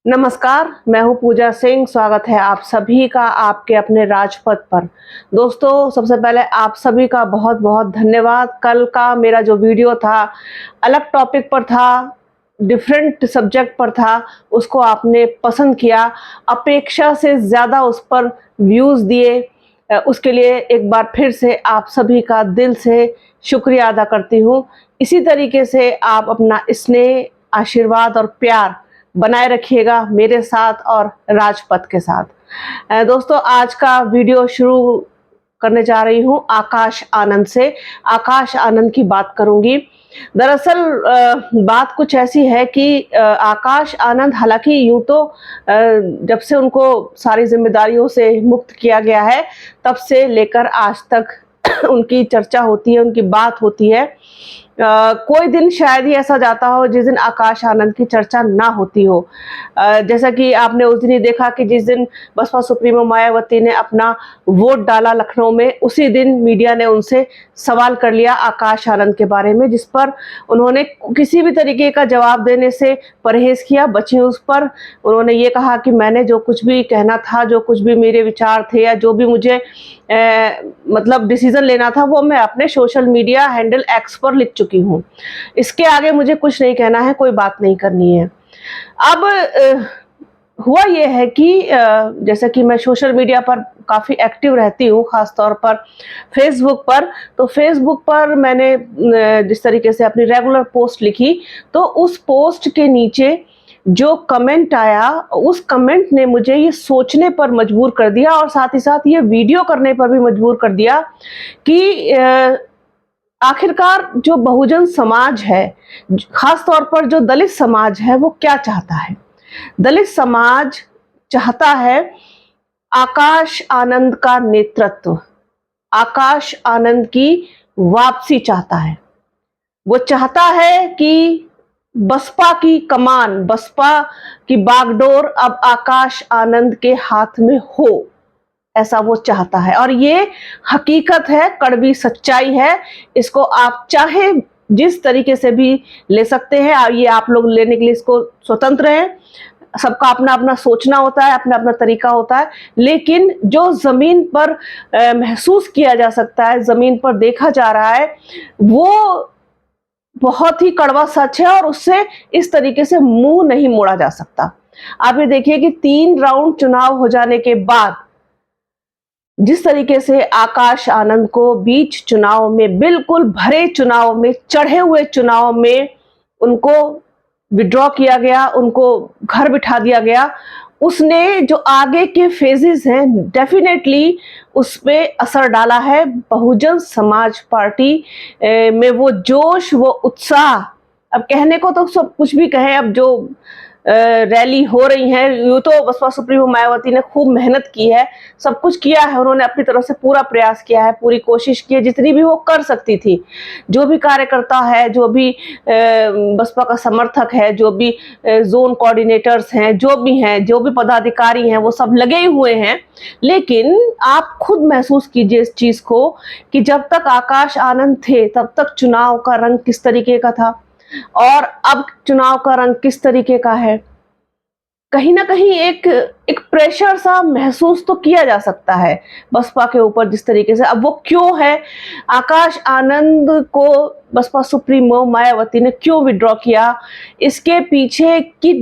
नमस्कार, मैं हूँ पूजा सिंह। स्वागत है आप सभी का आपके अपने राजपथ पर। दोस्तों, सबसे पहले आप सभी का बहुत-बहुत धन्यवाद। कल का मेरा जो वीडियो था, अलग टॉपिक पर था, डिफरेंट सब्जेक्ट पर था, उसको आपने पसंद किया। अपेक्षा से ज़्यादा उस पर व्यूज़ दिए। उसके लिए एक बार फिर से आप सभी का दिल से शुक्रिया अदा करती हूँ। इसी तरीके से आप अपना स्नेह, आशीर्वाद और प्यार बनाए रखिएगा मेरे साथ और राजपथ के साथ। दोस्तों, आज का वीडियो शुरू करने जा रही हूँ आकाश आनंद से। आकाश आनंद की बात करूंगी। दरअसल बात कुछ ऐसी है कि आकाश आनंद, हालांकि यूं तो जब से उनको सारी जिम्मेदारियों से मुक्त किया गया है, तब से लेकर आज तक उनकी चर्चा होती है, उनकी बात होती है। कोई दिन शायद ही ऐसा जाता हो जिस दिन आकाश आनंद की चर्चा ना होती हो। जैसा कि आपने उस दिन ही देखा कि जिस दिन बसपा सुप्रीमो मायावती ने अपना वोट डाला लखनऊ में, उसी दिन मीडिया ने उनसे सवाल कर लिया आकाश आनंद के बारे में, जिस पर उन्होंने किसी भी तरीके का जवाब देने से परहेज किया, बची उस पर। उन्होंने ये कहा कि मैंने जो कुछ भी कहना था, जो कुछ भी मेरे विचार थे या जो भी मुझे मतलब डिसीजन लेना था, वो मैं अपने सोशल मीडिया हैंडल एक्स पर लिख चुकी हूँ। इसके आगे मुझे कुछ नहीं कहना है, कोई बात नहीं करनी है। अब हुआ ये है कि जैसे कि मैं सोशल मीडिया पर काफ़ी एक्टिव रहती हूँ, ख़ास तौर पर फेसबुक पर। तो फेसबुक पर मैंने जिस तरीके से अपनी रेगुलर पोस्ट लिखी, तो उस पोस्ट के नीचे जो कमेंट आया, उस कमेंट ने मुझे ये सोचने पर मजबूर कर दिया और साथ ही साथ ये वीडियो करने पर भी मजबूर कर दिया कि आखिरकार जो बहुजन समाज है, खास तौर पर जो दलित समाज है, वो क्या चाहता है। दलित समाज चाहता है आकाश आनंद का नेतृत्व, आकाश आनंद की वापसी चाहता है। वो चाहता है कि बसपा की कमान, बसपा की बागडोर अब आकाश आनंद के हाथ में हो, ऐसा वो चाहता है। और ये हकीकत है, कड़वी सच्चाई है। इसको आप चाहे जिस तरीके से भी ले सकते हैं, ये आप लोग लेने के लिए इसको स्वतंत्र हैं। सबका अपना अपना सोचना होता है, अपना अपना तरीका होता है। लेकिन जो जमीन पर महसूस किया जा सकता है, जमीन पर देखा जा रहा है, वो बहुत ही कड़वा सच है और उससे इस तरीके से मुंह नहीं मोड़ा जा सकता। आप ये देखिए कि 3 राउंड चुनाव हो जाने के बाद जिस तरीके से आकाश आनंद को बीच चुनाव में, बिल्कुल भरे चुनाव में, चढ़े हुए चुनाव में उनको विड्रॉ किया गया, उनको घर बिठा दिया गया, उसने जो आगे के फेजेस हैं, डेफिनेटली उस पे असर डाला है। बहुजन समाज पार्टी में वो जोश, वो उत्साह, अब कहने को तो सब कुछ भी कहें, अब जो रैली हो रही है, यूं तो बसपा सुप्रीमो मायावती ने खूब मेहनत की है, सब कुछ किया है, उन्होंने अपनी तरफ से पूरा प्रयास किया है, पूरी कोशिश की है जितनी भी वो कर सकती थी। जो भी कार्यकर्ता है, जो भी बसपा का समर्थक है, जो भी जोन कोऑर्डिनेटर्स हैं, जो भी हैं, जो भी पदाधिकारी हैं, वो सब लगे हुए हैं। लेकिन आप खुद महसूस कीजिए इस चीज को कि जब तक आकाश आनंद थे, तब तक चुनाव का रंग किस तरीके का था और अब चुनाव का रंग किस तरीके का है। कहीं ना कहीं एक प्रेशर सा महसूस तो किया जा सकता है बसपा के ऊपर, जिस तरीके से। अब वो क्यों है, आकाश आनंद को बसपा सुप्रीमो मायावती ने क्यों विड्रॉ किया, इसके पीछे की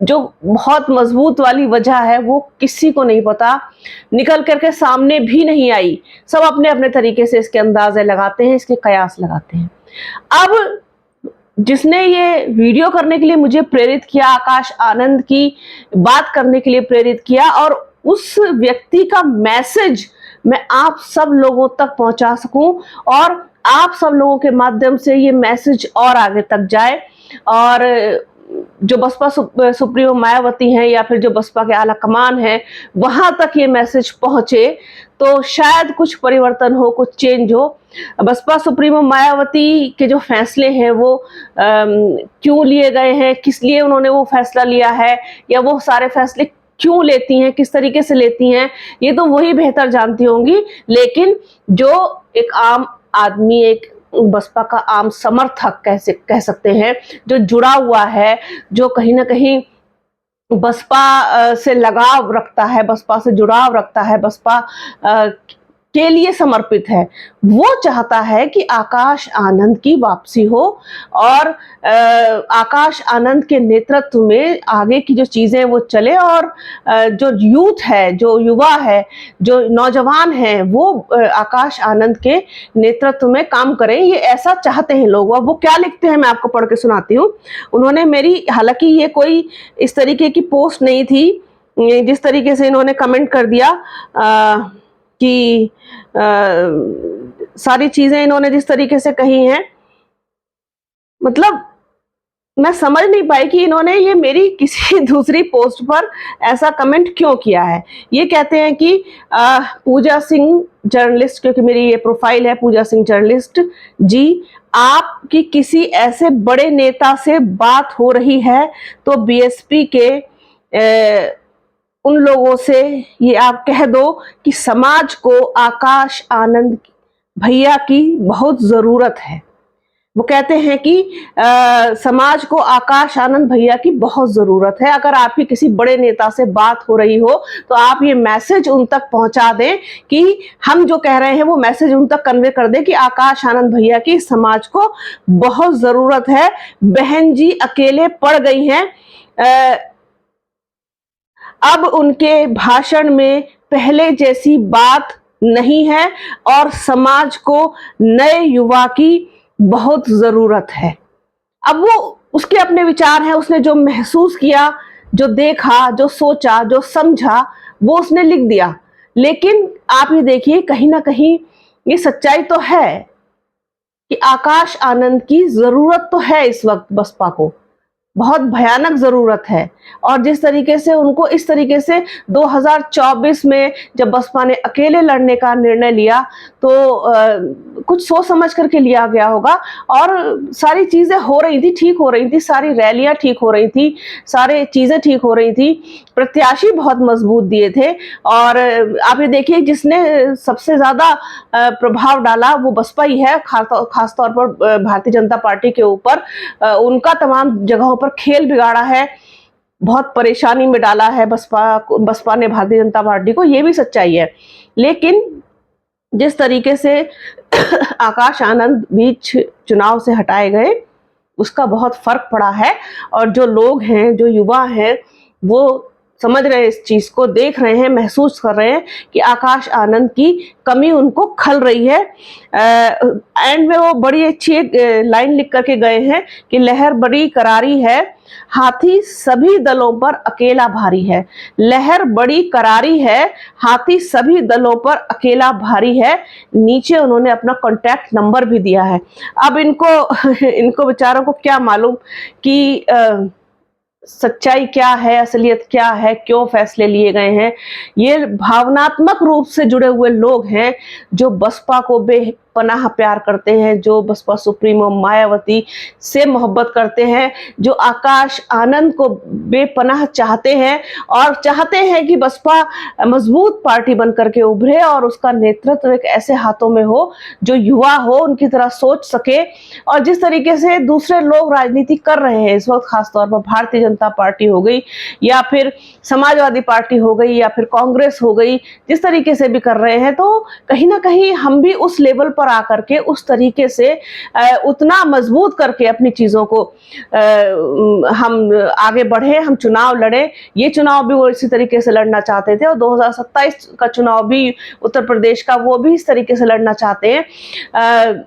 जो बहुत मजबूत वाली वजह है, वो किसी को नहीं पता, निकल करके सामने भी नहीं आई। सब अपने अपने तरीके से इसके अंदाजे लगाते हैं, इसके कयास लगाते हैं। अब जिसने ये वीडियो करने के लिए मुझे प्रेरित किया, आकाश आनंद की बात करने के लिए प्रेरित किया, और उस व्यक्ति का मैसेज मैं आप सब लोगों तक पहुंचा सकूं और आप सब लोगों के माध्यम से ये मैसेज और आगे तक जाए, और जो बसपा सुप्रीमो मायावती हैं या फिर जो बसपा के आला कमान है, वहां तक ये मैसेज पहुंचे, तो शायद कुछ परिवर्तन हो, कुछ चेंज हो। बसपा सुप्रीमो मायावती के जो फैसले हैं, वो क्यों लिए गए हैं, किस लिए उन्होंने वो फैसला लिया है, या वो सारे फैसले क्यों लेती हैं, किस तरीके से लेती हैं, ये तो वही बेहतर जानती होंगी। लेकिन जो एक आम आदमी, एक बसपा का आम समर्थक कह सकते हैं, जो जुड़ा हुआ है, जो कहीं ना कहीं बसपा से लगाव रखता है, बसपा से जुड़ाव रखता है, बसपा के लिए समर्पित है, वो चाहता है कि आकाश आनंद की वापसी हो और आकाश आनंद के नेतृत्व में आगे की जो चीजें वो चले और जो यूथ है, जो युवा है, जो नौजवान है, वो आकाश आनंद के नेतृत्व में काम करें, ये ऐसा चाहते हैं लोग। और वो क्या लिखते हैं मैं आपको पढ़ के सुनाती हूँ। उन्होंने मेरी, हालांकि ये कोई इस तरीके की पोस्ट नहीं थी, जिस तरीके से इन्होंने कमेंट कर दिया कि सारी चीजें इन्होंने जिस तरीके से कही हैं, मतलब मैं समझ नहीं पाई कि इन्होंने ये मेरी किसी दूसरी पोस्ट पर ऐसा कमेंट क्यों किया है। ये कहते हैं कि पूजा सिंह जर्नलिस्ट, क्योंकि मेरी ये प्रोफाइल है पूजा सिंह जर्नलिस्ट जी, आपकी किसी ऐसे बड़े नेता से बात हो रही है तो बीएसपी के उन लोगों से ये आप कह दो कि समाज को आकाश आनंद भैया की बहुत जरूरत है। वो कहते हैं कि समाज को आकाश आनंद भैया की बहुत जरूरत है। अगर आपकी किसी बड़े नेता से बात हो रही हो तो आप ये मैसेज उन तक पहुंचा दें कि हम जो कह रहे हैं वो मैसेज उन तक कन्वे कर दें कि आकाश आनंद भैया की समाज को बहुत जरूरत है। बहन जी अकेले पड़ गई हैं, अब उनके भाषण में पहले जैसी बात नहीं है और समाज को नए युवा की बहुत जरूरत है। अब वो उसके अपने विचार हैं, उसने जो महसूस किया, जो देखा, जो सोचा, जो समझा, वो उसने लिख दिया। लेकिन आप ये देखिए, कहीं ना कहीं ये सच्चाई तो है कि आकाश आनंद की जरूरत तो है इस वक्त बसपा को, बहुत भयानक जरूरत है। और जिस तरीके से उनको इस तरीके से 2024 में जब बसपा ने अकेले लड़ने का निर्णय लिया तो कुछ सोच समझ करके लिया गया होगा और सारी चीजें हो रही थी, ठीक हो रही थी, सारी रैलियां ठीक हो रही थी, सारी चीजें ठीक हो रही थी, प्रत्याशी बहुत मजबूत दिए थे। और आप ये देखिए, जिसने सबसे ज्यादा प्रभाव डाला वो बसपा ही है, खासतौर पर भारतीय जनता पार्टी के ऊपर। उनका तमाम जगहों पर खेल बिगाड़ा है, बहुत परेशानी में डाला है बसपा ने भारतीय जनता पार्टी को, ये भी सच्चाई है। लेकिन जिस तरीके से आकाश आनंद बीच चुनाव से हटाए गए, उसका बहुत फर्क पड़ा है। और जो लोग हैं, जो युवा हैं, वो समझ रहे हैं, इस चीज को देख रहे हैं, महसूस कर रहे हैं कि आकाश आनंद की कमी उनको खल रही है। एंड में वो बड़ी अच्छी एक लाइन लिख करके गए हैं कि लहर बड़ी करारी है, हाथी सभी दलों पर अकेला भारी है। लहर बड़ी करारी है, हाथी सभी दलों पर अकेला भारी है। नीचे उन्होंने अपना कॉन्टैक्ट नंबर भी दिया है। अब इनको बेचारों को क्या मालूम कि सच्चाई क्या है, असलियत क्या है, क्यों फैसले लिए गए हैं। ये भावनात्मक रूप से जुड़े हुए लोग हैं जो बसपा को बेपनाह प्यार करते हैं, जो बसपा सुप्रीमो मायावती से मोहब्बत करते हैं, जो आकाश आनंद को बेपनाह चाहते हैं और चाहते हैं कि बसपा मजबूत पार्टी बन करके उभरे और उसका नेतृत्व एक ऐसे हाथों में हो जो युवा हो, उनकी तरह सोच सके। और जिस तरीके से दूसरे लोग राजनीति कर रहे हैं इस वक्त, खासतौर पर भारतीय जनता पार्टी हो गई या फिर समाजवादी पार्टी हो गई या फिर कांग्रेस हो गई, जिस तरीके से भी कर रहे हैं, तो कहीं ना कहीं हम भी उस लेवल पर आकर के उस तरीके से उतना मजबूत करके अपनी चीजों को हम आगे बढ़े, हम चुनाव लड़े। ये चुनाव भी वो इसी तरीके से लड़ना चाहते थे और 2027 का चुनाव भी उत्तर प्रदेश का वो भी इस तरीके से लड़ना चाहते हैं।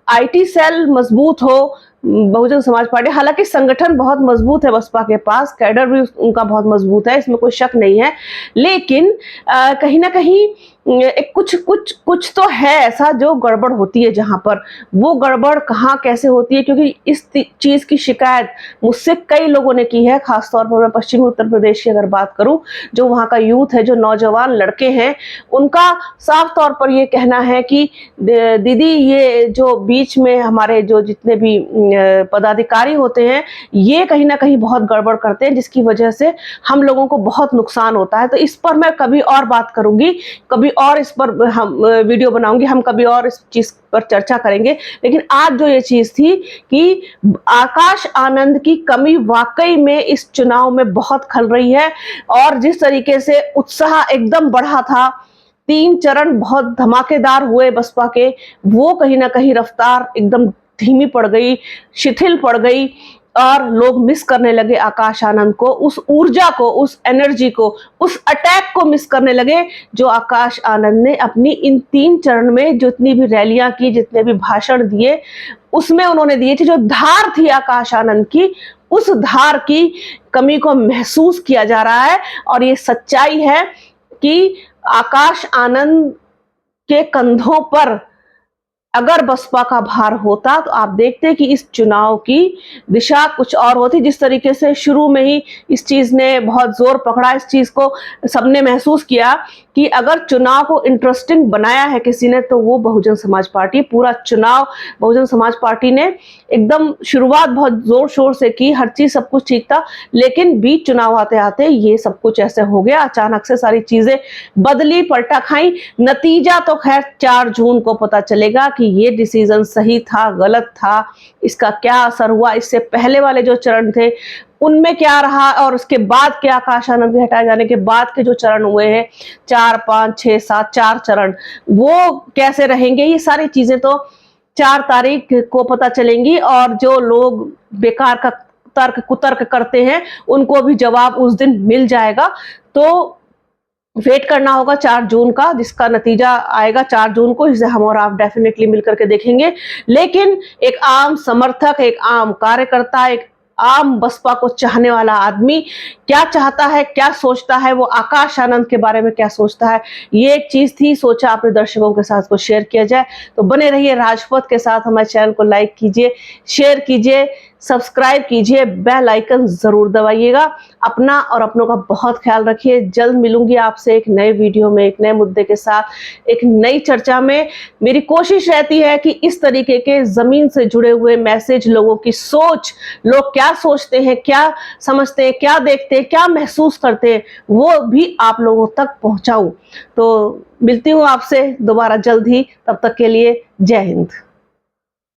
आईटी सेल मजबूत हो, बहुजन समाज पार्टी, हालांकि संगठन बहुत मजबूत है बसपा के पास, कैडर भी उनका बहुत मजबूत है, इसमें कोई शक नहीं है। लेकिन कहीं ना कहीं एक कुछ तो है ऐसा जो गड़बड़ होती है, जहां पर वो गड़बड़ कहाँ कैसे होती है, क्योंकि इस चीज की शिकायत मुझसे कई लोगों ने की है। खासतौर पर मैं पश्चिमी उत्तर प्रदेश की अगर बात करूं, जो वहां का यूथ है, जो नौजवान लड़के हैं, उनका साफ तौर पर ये कहना है कि दीदी, ये जो बीच में हमारे जो जितने भी पदाधिकारी होते हैं, ये कहीं ना कहीं बहुत गड़बड़ करते हैं, जिसकी वजह से हम लोगों को बहुत नुकसान होता है। तो इस पर मैं कभी और बात करूंगी, कभी और इस पर हम वीडियो बनाऊंगी, हम कभी और इस चीज पर चर्चा करेंगे। लेकिन आज जो ये चीज थी कि आकाश आनंद की कमी वाकई में इस चुनाव में बहुत खल रही है, और जिस तरीके से उत्साह एकदम बढ़ा था, 3 चरण बहुत धमाकेदार हुए बसपा के, वो कहीं ना कहीं रफ्तार एकदम धीमी पड़ गई, शिथिल पड़ गई, और लोग मिस करने लगे आकाश आनंद को, उस ऊर्जा को, उस एनर्जी को, उस अटैक को मिस करने लगे जो आकाश आनंद ने अपनी इन 3 चरण में जितनी भी रैलियां की, जितने भी भाषण दिए, उसमें उन्होंने दिए थे। जो धार थी आकाश आनंद की, उस धार की कमी को महसूस किया जा रहा है। और ये सच्चाई है कि आकाश आनंद के कंधों पर अगर बसपा का भार होता तो आप देखते कि इस चुनाव की दिशा कुछ और होती। जिस तरीके से शुरू में ही इस चीज ने बहुत जोर पकड़ा, इस चीज को सबने महसूस किया कि अगर चुनाव को इंटरेस्टिंग बनाया है किसी ने तो वो बहुजन समाज पार्टी। पूरा चुनाव बहुजन समाज पार्टी ने एकदम शुरुआत बहुत जोर शोर से की, हर चीज सब कुछ ठीक था, लेकिन बीच चुनाव आते आते ये सब कुछ ऐसे हो गया, अचानक से सारी चीजें बदली, पलटा खाई। नतीजा तो खैर 4 जून को पता चलेगा कि ये डिसीजन सही था, गलत था, इसका क्या असर हुआ, इससे पहले वाले जो चरण थे उनमें क्या रहा, और उसके बाद के आकाश आनंद के हटाए जाने के बाद के जो चरण हुए हैं 4, 5, 6, 7 4 चरण, वो कैसे रहेंगे, ये सारी चीजें तो 4 तारीख को पता चलेंगी। और जो लोग बेकार का तर्क कुतर्क करते हैं उनको भी जवाब उस दिन मिल जाएगा। तो वेट करना होगा 4 जून का, जिसका नतीजा आएगा 4 जून को, इसे हम और आप डेफिनेटली मिलकर के देखेंगे। लेकिन एक आम समर्थक, एक आम कार्यकर्ता, एक आम बसपा को चाहने वाला आदमी क्या चाहता है, क्या सोचता है, वो आकाश आनंद के बारे में क्या सोचता है, ये एक चीज थी। सोचा अपने दर्शकों के साथ को शेयर किया जाए। तो बने रहिए राजपथ के साथ, हमारे चैनल को लाइक कीजिए, शेयर कीजिए, सब्सक्राइब कीजिए, बेल आइकन जरूर दबाइएगा। अपना और अपनों का बहुत ख्याल रखिए। जल्द मिलूंगी आपसे एक नए वीडियो में, एक नए मुद्दे के साथ, एक नई चर्चा में। मेरी कोशिश रहती है कि इस तरीके के जमीन से जुड़े हुए मैसेज, लोगों की सोच, लोग क्या सोचते हैं, क्या समझते हैं, क्या देखते हैं, क्या महसूस करते हैं, वो भी आप लोगों तक पहुंचाऊं। तो मिलती हूं आपसे दोबारा जल्द ही, तब तक के लिए जय हिंद।